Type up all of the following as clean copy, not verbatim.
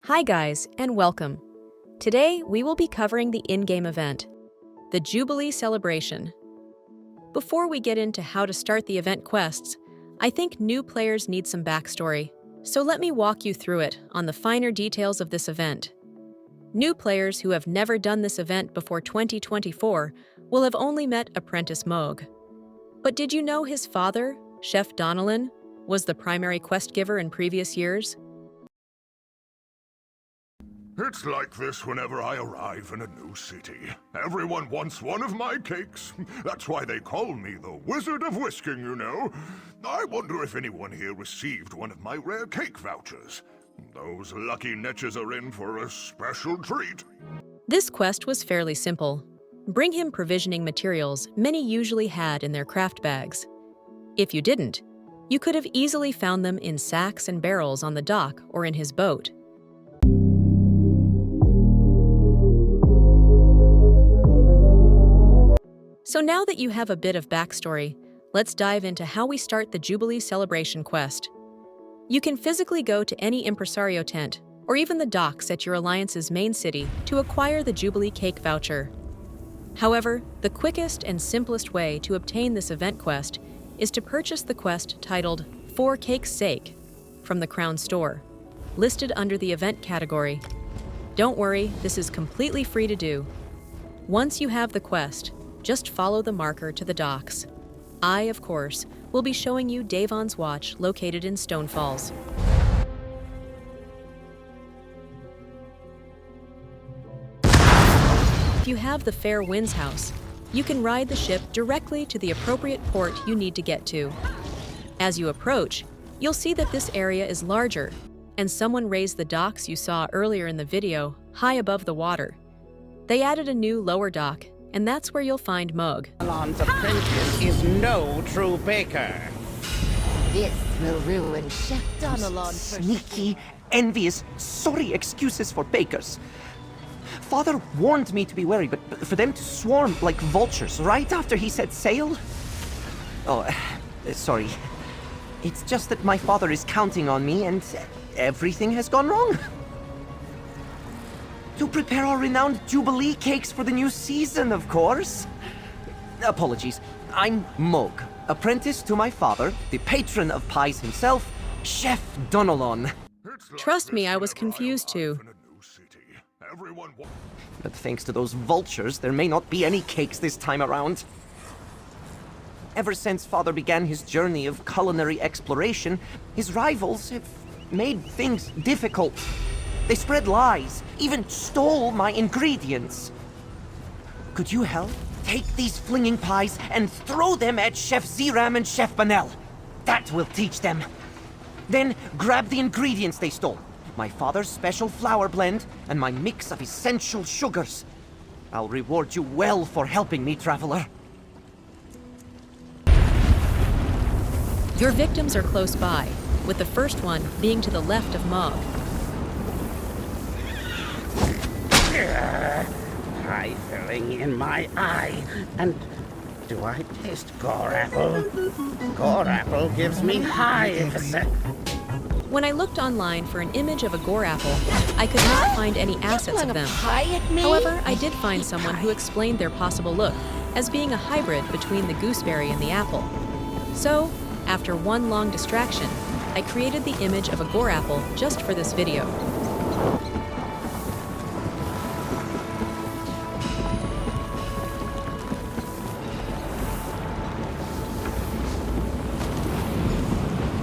Hi guys, and welcome. Today, we will be covering the in-game event, the Jubilee celebration. Before we get into how to start the event quests, I think new players need some backstory, so let me walk you through it on the finer details of this event. New players who have never done this event before 2024 will have only met apprentice Mogh. But did you know his father, Chef Donnellan, was the primary quest giver in previous years? It's like this whenever I arrive in a new city. Everyone wants one of my cakes. That's why they call me the Wizard of Whisking, you know. I wonder if anyone here received one of my rare cake vouchers. Those lucky netches are in for a special treat. This quest was fairly simple. Bring him provisioning materials many usually had in their craft bags. If you didn't, you could have easily found them in sacks and barrels on the dock or in his boat. So now that you have a bit of backstory, let's dive into how we start the Jubilee celebration quest. You can physically go to any impresario tent, or even the docks at your alliance's main city to acquire the Jubilee cake voucher. However, the quickest and simplest way to obtain this event quest is to purchase the quest titled For Cake's Sake from the Crown Store, listed under the event category. Don't worry, this is completely free to do. Once you have the quest, just follow the marker to the docks. I, of course, will be showing you Davon's watch located in Stone Falls. If you have the Fair Winds House, you can ride the ship directly to the appropriate port you need to get to. As you approach, you'll see that this area is larger, and someone raised the docks you saw earlier in the video high above the water. They added a new lower dock, and that's where you'll find Mogh. Donnellan's apprentice is no true baker. This will ruin Chef Donnellan for Sneaky, envious, sorry excuses for bakers. Father warned me to be wary, but for them to swarm like vultures right after he set sail? Oh, sorry. It's just that my father is counting on me and everything has gone wrong. To prepare our renowned Jubilee cakes for the new season, of course. Apologies. I'm Mogh, apprentice to my father, the patron of pies himself, Chef Donnellan. Trust me, I was confused too. But thanks to those vultures, there may not be any cakes this time around. Ever since Father began his journey of culinary exploration, his rivals have made things difficult. They spread lies, even stole my ingredients. Could you help? Take these flinging pies and throw them at Chef Ziram and Chef Banel. That will teach them. Then grab the ingredients they stole. My father's special flour blend and my mix of essential sugars. I'll reward you well for helping me, traveler. Your victims are close by, with the first one being to the left of Mogh. Pie filling in my eye. And do I taste gore apple? Gore apple gives me hives. When I looked online for an image of a gore apple, I could not find any assets of them. However, I did find someone who explained their possible look as being a hybrid between the gooseberry and the apple. So, after one long distraction, I created the image of a gore apple just for this video.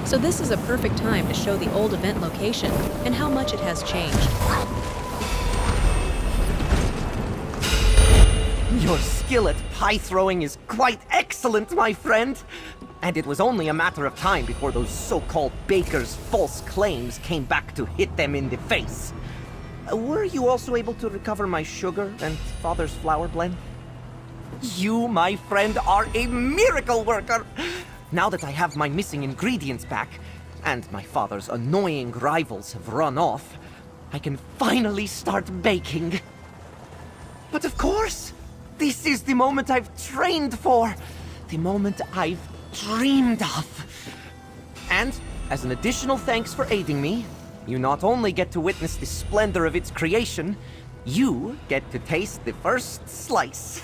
So this is a perfect time to show the old event location and how much it has changed. Your skill at pie throwing is quite excellent, my friend. And it was only a matter of time before those so-called bakers' false claims came back to hit them in the face. Were you also able to recover my sugar and father's flour blend? You, my friend, are a miracle worker! Now that I have my missing ingredients back, and my father's annoying rivals have run off, I can finally start baking. But of course, this is the moment I've trained for, the moment I've dreamed of. And as an additional thanks for aiding me, You not only get to witness the splendor of its creation, you get to taste the first slice.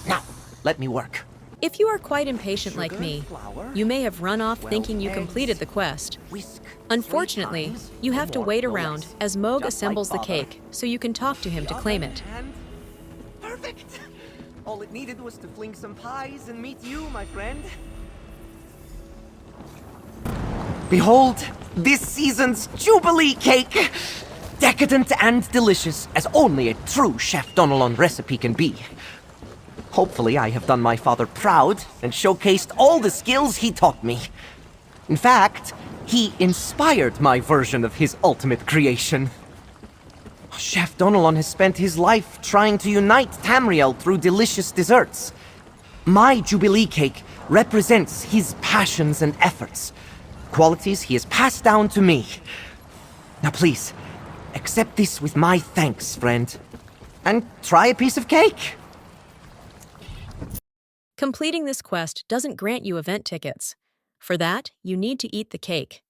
Now, let me work. If you are quite impatient like Sugar, me, flour, you may have run off 12 thinking you eggs, completed the quest. Whisk Unfortunately, 3 times, you no have to more, wait no around less. as Mogh Just assembles like the father. cake so you can talk to him to claim it. And perfect! All it needed was to fling some pies and meet you, my friend. Behold, this season's Jubilee cake! Decadent and delicious, as only a true Chef Donalon recipe can be. Hopefully I have done my father proud and showcased all the skills he taught me. In fact, he inspired my version of his ultimate creation. Chef Donalon has spent his life trying to unite Tamriel through delicious desserts. My Jubilee cake represents his passions and efforts, qualities he has passed down to me. Now please, accept this with my thanks, friend. And try a piece of cake. Completing this quest doesn't grant you event tickets. For that, you need to eat the cake.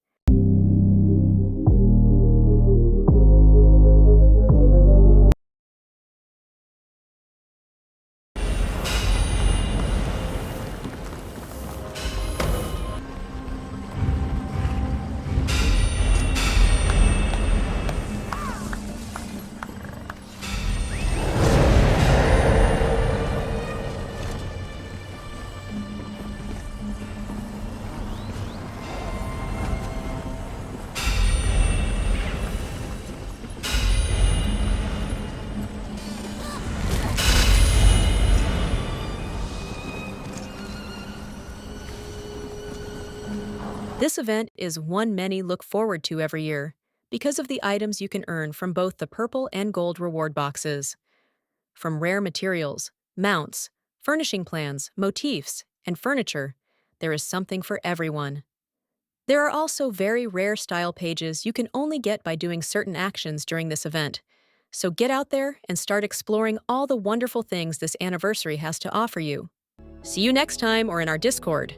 This event is one many look forward to every year because of the items you can earn from both the purple and gold reward boxes. From rare materials, mounts, furnishing plans, motifs, and furniture, there is something for everyone. There are also very rare style pages you can only get by doing certain actions during this event. So get out there and start exploring all the wonderful things this anniversary has to offer you. See you next time or in our Discord.